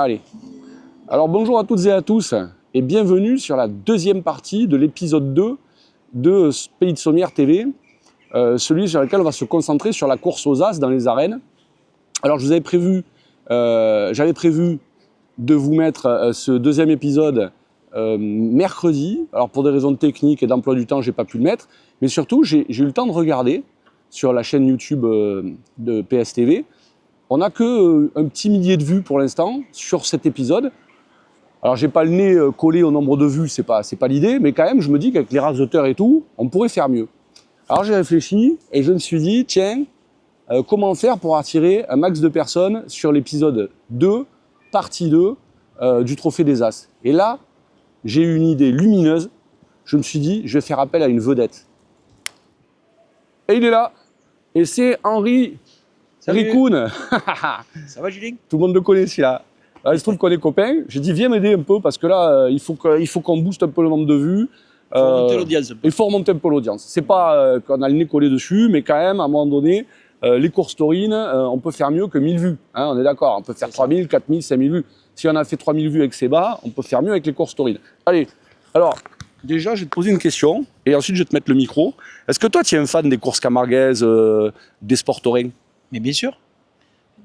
Allez. Alors bonjour à toutes et à tous et bienvenue sur la deuxième partie de l'épisode 2 de Pays de Sommières TV, celui sur lequel on va se concentrer sur la course aux As dans les arènes. Alors je vous avais prévu, j'avais prévu de vous mettre ce deuxième épisode mercredi. Alors pour des raisons techniques et d'emploi du temps, j'ai pas pu le mettre, mais surtout j'ai eu le temps de regarder sur la chaîne YouTube de PSTV. On n'a que un petit millier de vues pour l'instant sur cet épisode. Alors j'ai pas le nez collé au nombre de vues, c'est pas l'idée, mais quand même je me dis qu'avec les races d'auteurs et tout, on pourrait faire mieux. Alors j'ai réfléchi et je me suis dit, tiens, comment faire pour attirer un max de personnes sur l'épisode 2, partie 2 du Trophée des As. Et là, j'ai eu une idée lumineuse. Je me suis dit, je vais faire appel à une vedette. Et il est là. Et c'est Henri Ricoun. Ça va, Julien? Tout le monde le connaît celui-là. Alors, il se trouve qu'on est copains. J'ai dit, viens m'aider un peu parce que là, il faut qu'on booste un peu le nombre de vues. Il faut remonter l'audience. Il faut remonter un peu l'audience. C'est pas qu'on a le nez collé dessus, mais quand même, à un moment donné, les courses taurines, on peut faire mieux que 1000 vues. Hein, on est d'accord. On peut faire 3000, 4000, 5000 vues. Si on a fait 3000 vues avec Seba, on peut faire mieux avec les courses taurines. Allez, alors, déjà, je vais te poser une question et ensuite, je vais te mettre le micro. Est-ce que toi, tu es un fan des courses camarguaises, des sports taurins? Mais bien sûr.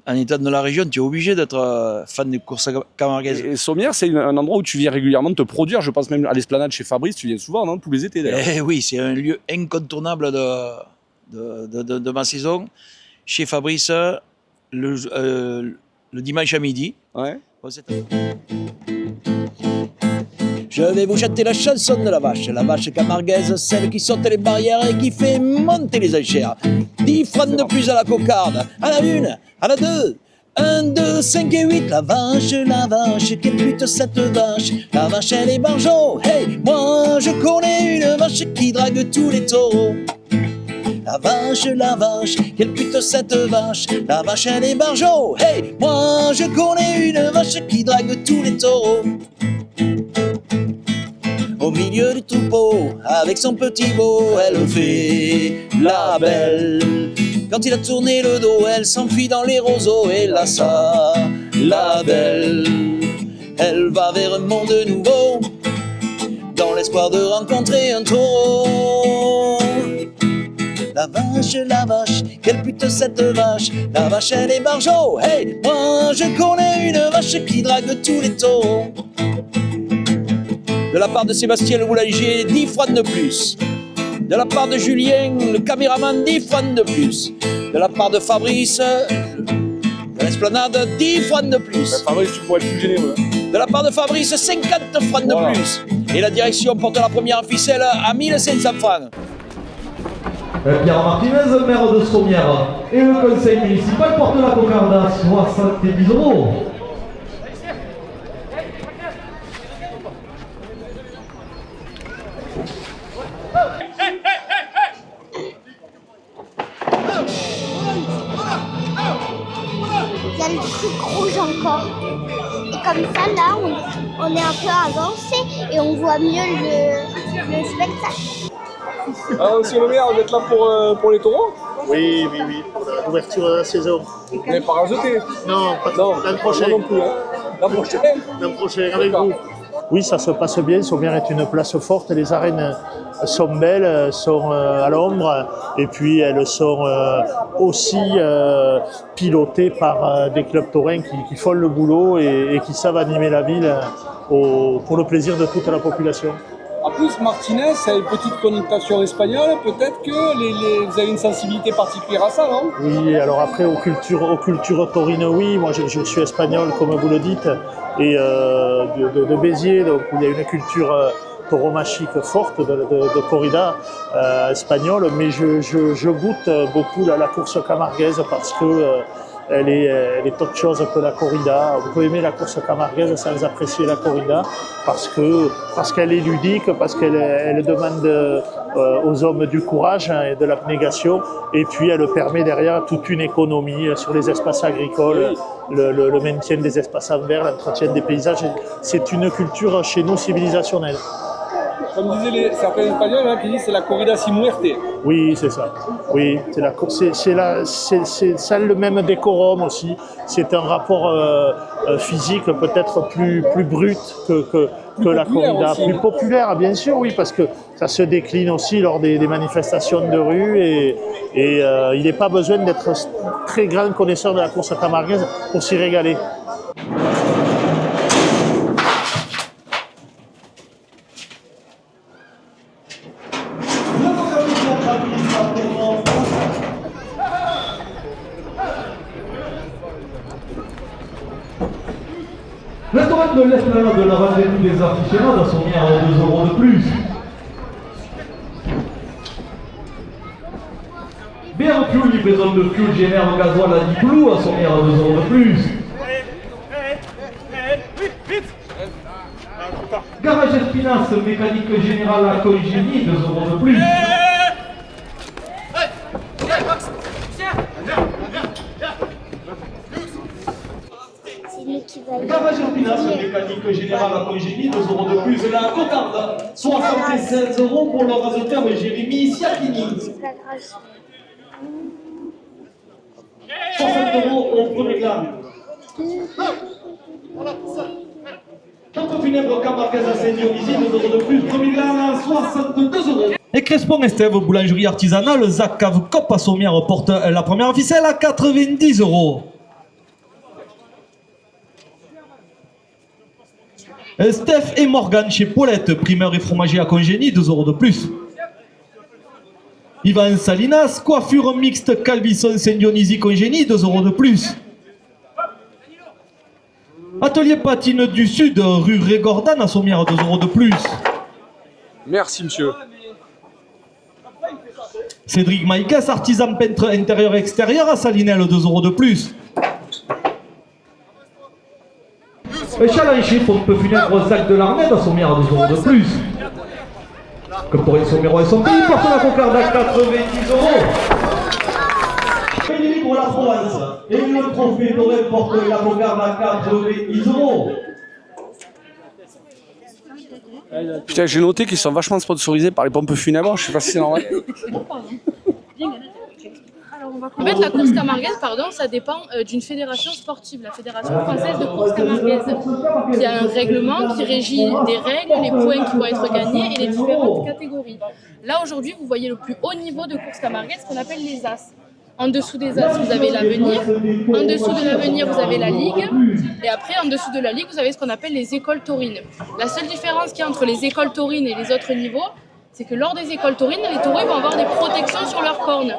En étant de la région, tu es obligé d'être fan des courses camarguaises. Et Sommières, c'est un endroit où tu viens régulièrement te produire. Je pense même à l'esplanade chez Fabrice, tu viens souvent, non? Tous les étés d'ailleurs. Eh oui, c'est un lieu incontournable de ma saison. Chez Fabrice, le dimanche à midi. Ouais. Je vais vous chanter la chanson de la vache camarguaise, celle qui saute les barrières et qui fait monter les enchères. 10 francs de plus à la cocarde, à la une, à la deux. 1, 2, 5 et 8, la vache, quelle pute cette vache. La vache, elle est barjo, hey, moi je connais une vache qui drague tous les taureaux. La vache, quelle pute cette vache. La vache, elle est barjo, hey, moi je connais une vache qui drague tous les taureaux. Au milieu du troupeau, avec son petit beau, elle fait la belle. Quand il a tourné le dos, elle s'enfuit dans les roseaux et là ça, la belle. Elle va vers un monde nouveau, dans l'espoir de rencontrer un taureau. La vache, quelle pute cette vache. La vache, elle est barjo, hey, moi je connais une vache qui drague tous les taureaux. De la part de Sébastien le boulanger, 10 francs de plus. De la part de Julien, le caméraman, 10 francs de plus. De la part de Fabrice, de l'esplanade, 10 francs de plus. Fabrice, tu pourrais être plus généreux. De la part de Fabrice, 50 francs de plus. Et la direction porte la première ficelle à 1500 francs. Pierre Martinez, maire de Sommières, et le conseil municipal porte la cocarde à 70 €. Il y a le truc rouge encore. Et comme ça, là, on est un peu avancé et on voit mieux le spectacle. Alors, monsieur le maire, vous êtes là pour les taureaux? Oui, pour l'ouverture de la saison. Vous n'avez pas rajouté? Non, pas l'an prochain. Moi non plus. Hein. L'an prochain Avec vous. Oui, ça se passe bien. Sommières est une place forte. Les arènes sont belles, sont à l'ombre. Et puis, elles sont aussi pilotées par des clubs taurins qui font le boulot et qui savent animer la ville pour le plaisir de toute la population. En plus, Martinez, ça a une petite connotation espagnole. Peut-être que vous avez une sensibilité particulière à ça, non? Oui, alors après, aux cultures taurines, oui. Moi, je suis espagnol, comme vous le dites, et de Béziers, donc où il y a une culture tauromachique forte de corrida espagnole. Mais je goûte beaucoup la course camarguaise parce que elle est autre chose que la corrida. On peut aimer la course camarguaise sans apprécier la corrida parce qu'elle est ludique, parce qu'elle demande aux hommes du courage et de l'abnégation, et puis elle permet derrière toute une économie sur les espaces agricoles, le maintien des espaces verts, l'entretien des paysages. C'est une culture chez nous civilisationnelle. comme disaient certains Espagnols, hein, qui disent c'est la corrida sin muerte. Oui, c'est ça. Oui, c'est ça le même décorum aussi. C'est un rapport physique peut-être plus brut que la corrida, aussi. plus populaire, bien sûr, oui, parce que ça se décline aussi lors des manifestations de rue et il n'est pas besoin d'être très grand connaisseur de la course camarguaise pour s'y régaler. Restaurant de l'Esplanade de la Vendée des Aficionados à son à 2 € de plus. BRQ, livraison de fuel génère gasoil à 10 clous à son à 2 € de plus. Garage Espinasse, mécanique générale à Congénie, 2 € de plus. C'est nous qui va y Garage Espinasse, mécanique générale à Congénie, 2 € de plus. La cocarde, 76 € pour le raseteur Jérémy Siakini. C'est pas grave. 60 € au premier gamme. Pompe funèbre Camarguez à Saint-Dionisy, 2 € de plus. Premier gamme à 62 €. Et Crespon Estève, boulangerie artisanale, Zach Cave Cop à Sommières porte la première ficelle à 90 €. Steph et Morgane chez Paulette, primeur et fromager à Congénie, 2 € de plus. Ivan Salinas, coiffure mixte Calvisson Saint-Dionisy Congénie, 2 € de plus. Atelier Patine du Sud, rue Régordane à Sommières, 2 € de plus. Merci, monsieur. Cédric Maïkes, artisan peintre intérieur-extérieur à Salinel, 2 € de plus. Chalanchi, pompe funèbre Zach de l'Armée à Sommières, 2 € de plus. Comme pour Sommières et son pays, porte la cocarde à 90 €. Pays pour la Provence. Et le trophée doré porte la cocarde à 90 €. Putain, j'ai noté qu'ils sont vachement sponsorisés par les pompes funèbres, je sais pas si c'est normal. En fait, la course camarguaise, ça dépend d'une fédération sportive, la Fédération française de course camarguaise, qui a un règlement qui régit des règles, les points qui vont être gagnés et les différentes catégories. Là, aujourd'hui, vous voyez le plus haut niveau de course camarguaise qu'on appelle les As. En dessous des As, vous avez l'Avenir. En dessous de l'Avenir, vous avez la Ligue. Et après, en dessous de la Ligue, vous avez ce qu'on appelle les écoles taurines. La seule différence qu'il y a entre les écoles taurines et les autres niveaux, c'est que lors des écoles taurines, les taureaux vont avoir des protections sur leurs cornes.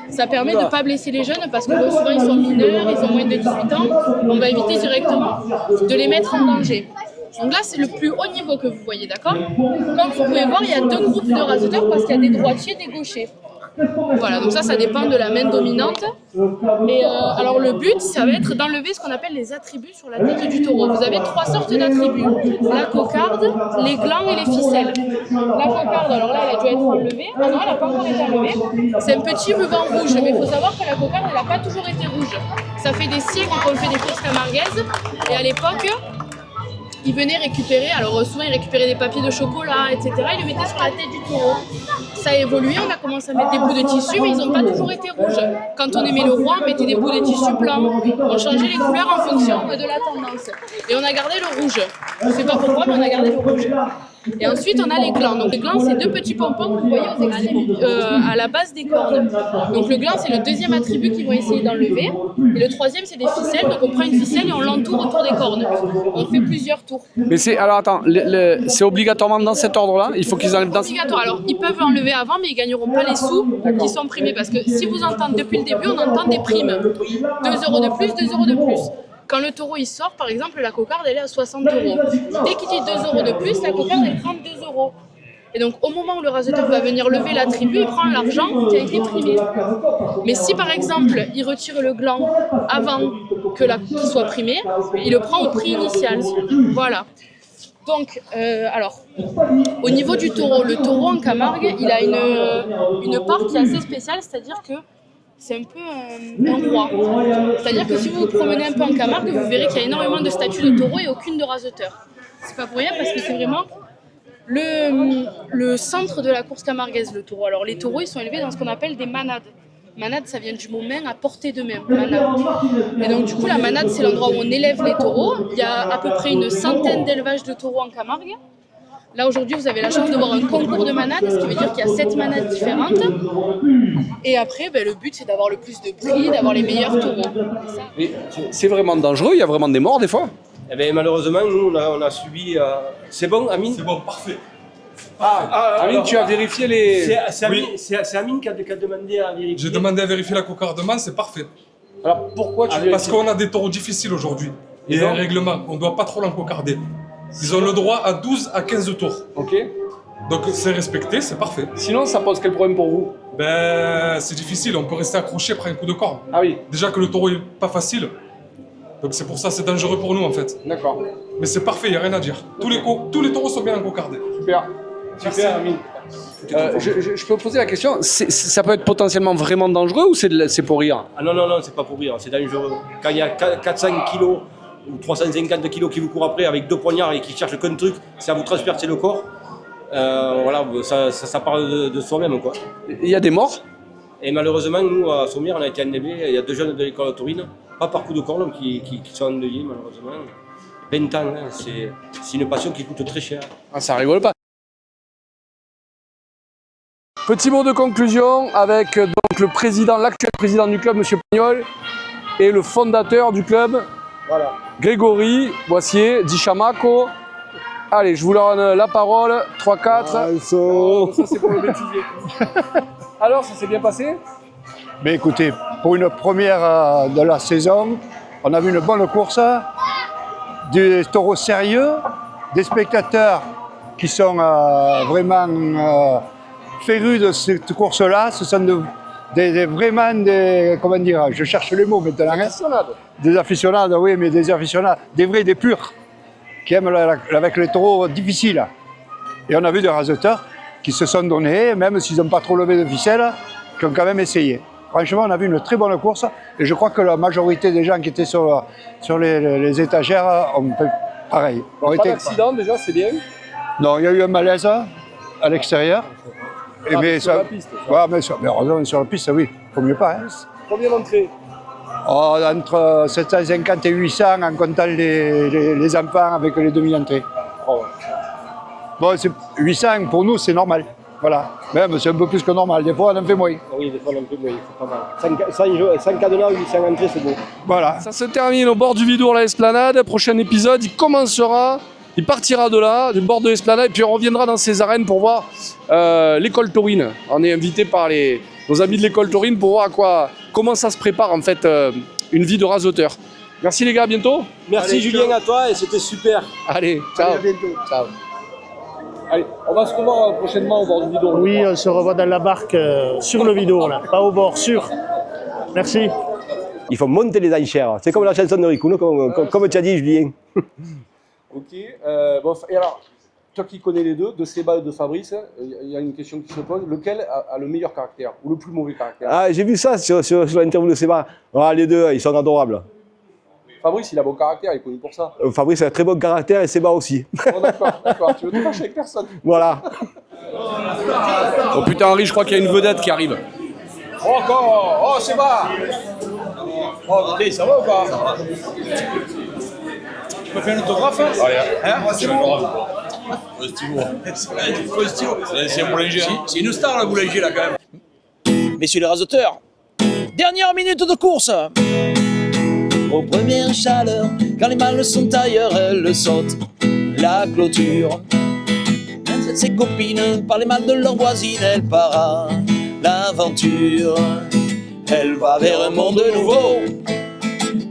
Ça permet de ne pas blesser les jeunes parce que souvent ils sont mineurs, ils ont moins de 18 ans. On va éviter directement de les mettre en danger. Donc là, c'est le plus haut niveau que vous voyez, d'accord? Comme vous pouvez voir, il y a deux groupes de raseteurs parce qu'il y a des droitiers et des gauchers. Voilà, donc ça dépend de la main dominante. Et alors le but, ça va être d'enlever ce qu'on appelle les attributs sur la tête du taureau. Vous avez trois sortes d'attributs. La cocarde, les glands et les ficelles. La cocarde, alors là, elle a dû être enlevée. Ah non, elle n'a pas encore été enlevée. C'est un petit ruban rouge, mais il faut savoir que la cocarde, elle n'a pas toujours été rouge. Ça fait des siècles qu'on fait des courses camarguaises. Et à l'époque, ils venaient récupérer, alors souvent ils récupéraient des papiers de chocolat, etc. Ils le mettaient sur la tête du taureau. Ça a évolué, on a commencé à mettre des bouts de tissu, mais ils n'ont pas toujours été rouges. Quand on aimait le roi, on mettait des bouts de tissu blancs. On changeait les couleurs en fonction de la tendance. Et on a gardé le rouge. Je ne sais pas pourquoi, mais on a gardé le rouge. Et ensuite, on a les glands. Donc les glands, c'est deux petits pompons que vous voyez aux extrémités, à la base des cornes. Donc le gland, c'est le deuxième attribut qu'ils vont essayer d'enlever. Et le troisième, c'est des ficelles. Donc on prend une ficelle et on l'entoure autour des cornes. On fait plusieurs tours. Mais c'est, alors attends, c'est obligatoirement dans cet ordre-là? Il faut qu'ils enlèvent dans... Obligatoire. Alors ils peuvent enlever avant, mais ils gagneront pas les sous qui sont primés. Parce que si vous entendez depuis le début, on entend des primes. 2 € de plus, 2 € de plus. Quand le taureau il sort, par exemple, la cocarde elle est à 60 €. Dès qu'il dit 2 € de plus, la cocarde elle prend 2 €. Et donc au moment où le raseteur va venir lever l'attribut, il prend l'argent qui a été primé. Mais si par exemple il retire le gland avant qu'il soit primé, il le prend au prix initial. Voilà. Donc, alors, au niveau du taureau, le taureau en Camargue, il a une part qui est assez spéciale, c'est-à-dire que c'est un peu un roi. C'est-à-dire que si vous vous promenez un peu en Camargue, vous verrez qu'il y a énormément de statues de taureaux et aucune de raseteur. C'est pas pour rien parce que c'est vraiment Le centre de la course camarguaise, le taureau. Alors les taureaux, ils sont élevés dans ce qu'on appelle des manades. Manade, ça vient du mot main, à portée de main, manade. Et donc du coup, la manade, c'est l'endroit où on élève les taureaux. Il y a à peu près une centaine d'élevages de taureaux en Camargue. Là, aujourd'hui, vous avez la chance de voir un concours de manades, ce qui veut dire qu'il y a 7 manades différentes. Et après, le but, c'est d'avoir le plus de prix, d'avoir les meilleurs taureaux. Mais c'est vraiment dangereux, il y a vraiment des morts des fois. Eh bien, malheureusement, nous, on a subi... C'est bon, Amine? C'est bon, parfait. Amine, tu as vérifié les... C'est Amine qui a demandé à vérifier. J'ai demandé à vérifier la cocardement, c'est parfait. Alors pourquoi tu Parce qu'on a des taureaux difficiles aujourd'hui. Il y a un règlement, on ne doit pas trop l'encocarder. Ils ont le droit à 12 à 15 tours. Ok. Donc c'est respecté, c'est parfait. Sinon, ça pose quel problème pour vous? Ben, c'est difficile, on peut rester accroché après un coup de corne. Ah oui. Déjà que le taureau est pas facile. Donc c'est pour ça c'est dangereux pour nous en fait. D'accord. Mais c'est parfait, il n'y a rien à dire. Tous les taureaux sont bien encocardés. Super. Super, Amine. Je peux poser la question, ça peut être potentiellement vraiment dangereux ou c'est pour rire? Ah non, c'est pas pour rire, c'est dangereux. Quand il y a 400 kilos ou 350 kilos qui vous courent après avec 2 poignards et qui cherchent qu'un truc, c'est à vous transpercer le corps. Voilà, ça part de soi-même, quoi. Il y a des morts? Et malheureusement, nous, à Sommières, on a été enlevés. Il y a 2 jeunes de l'école de Taurine, pas par coup de corne, qui sont endeuillés, malheureusement. 20 ans, hein, c'est une passion qui coûte très cher. Ah, ça rigole pas. Petit mot de conclusion avec donc l'actuel président du club, M. Pagnol, et le fondateur du club, Voilà. Grégory Boissier, dit Chamaco. Allez, je vous donne la parole. 3-4. Ça, c'est pour le bêtisier. Alors, ça s'est bien passé? Mais écoutez, pour une première de la saison, on a vu une bonne course, des taureaux sérieux, des spectateurs qui sont vraiment férus de cette course-là. Ce sont vraiment des, comment dire, je cherche les mots maintenant. Des aficionados, oui, mais des aficionados, des vrais, des purs, qui aiment avec les taureaux difficiles. Et on a vu des raseteurs qui se sont donnés, même s'ils n'ont pas trop levé de ficelle, qui ont quand même essayé. Franchement, on a vu une très bonne course et je crois que la majorité des gens qui étaient sur les étagères ont fait pareil. Pas d'accident déjà, c'est bien. Non, il y a eu un malaise à l'extérieur. Mais sur la piste. Ouais, mais heureusement, sur la piste, oui, il ne faut mieux pas. Hein. Combien d'entrées? Entre 750 et 800 en comptant les enfants avec les demi-entrées. Oh. Bon, 800 pour nous, c'est normal. Voilà. Même, c'est un peu plus que normal. Des fois, on en fait moins. Oui, des fois, on en fait moins, c'est pas mal. 100 cadenas, 800 entrées, c'est beau. Voilà. Ça se termine au bord du Vidour, la Esplanade. Prochain épisode, il partira de là, du bord de l'Esplanade, et puis on reviendra dans ces arènes pour voir l'école taurine. On est invité par nos amis de l'école taurine pour voir comment ça se prépare en fait une vie de raseteur. Merci les gars, à bientôt. Merci. Allez, Julien, à toi, et c'était super. Allez, ciao. Allez, à bientôt. Ciao. Allez, on va se revoir prochainement au bord du Vidour. Oui, on se revoit dans la barque sur le Vidour, là, pas au bord, sur. Merci. Il faut monter les enchères. C'est comme la chanson de Ricoul, comme tu as dit, Julien. Ok. Bon, et alors, toi qui connais les deux, de Seba et de Fabrice, il y a une question qui se pose. Lequel a le meilleur caractère ou le plus mauvais caractère? Ah, j'ai vu ça sur l'interview de Seba. Ah, les deux, ils sont adorables. Fabrice, il a bon caractère, il est connu pour ça. Fabrice a un très bon caractère et Seba aussi. Bon, d'accord. Tu veux te fâcher avec personne? Voilà. Oh putain, Henri, je crois qu'il y a une vedette qui arrive. Oh, encore! Oh, Seba! Oh, ça va ou pas? Tu peux faire un autographe? C'est C'est une star, la boulanger, là, quand même. Messieurs les raseteurs, dernière minute de course. Aux premières chaleurs, quand les mâles sont ailleurs, elle saute la clôture. Ses copines, par les mâles de leur voisine, elle part à l'aventure. Elle va vers un monde nouveau,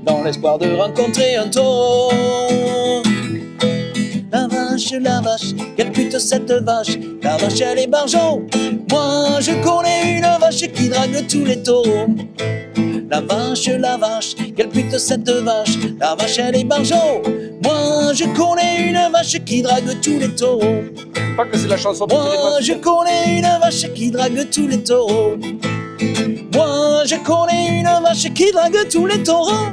dans l'espoir de rencontrer un taureau. La vache, quelle pute cette vache. La vache, elle est barjot. Moi, je connais une vache qui drague tous les taureaux. La vache, quelle pute cette vache. La vache, elle est barjot. Moi, je connais une vache qui drague tous les taureaux. Pas que c'est la chanson. Moi, je connais une vache qui drague tous les taureaux. Moi, je connais une vache qui drague tous les taureaux.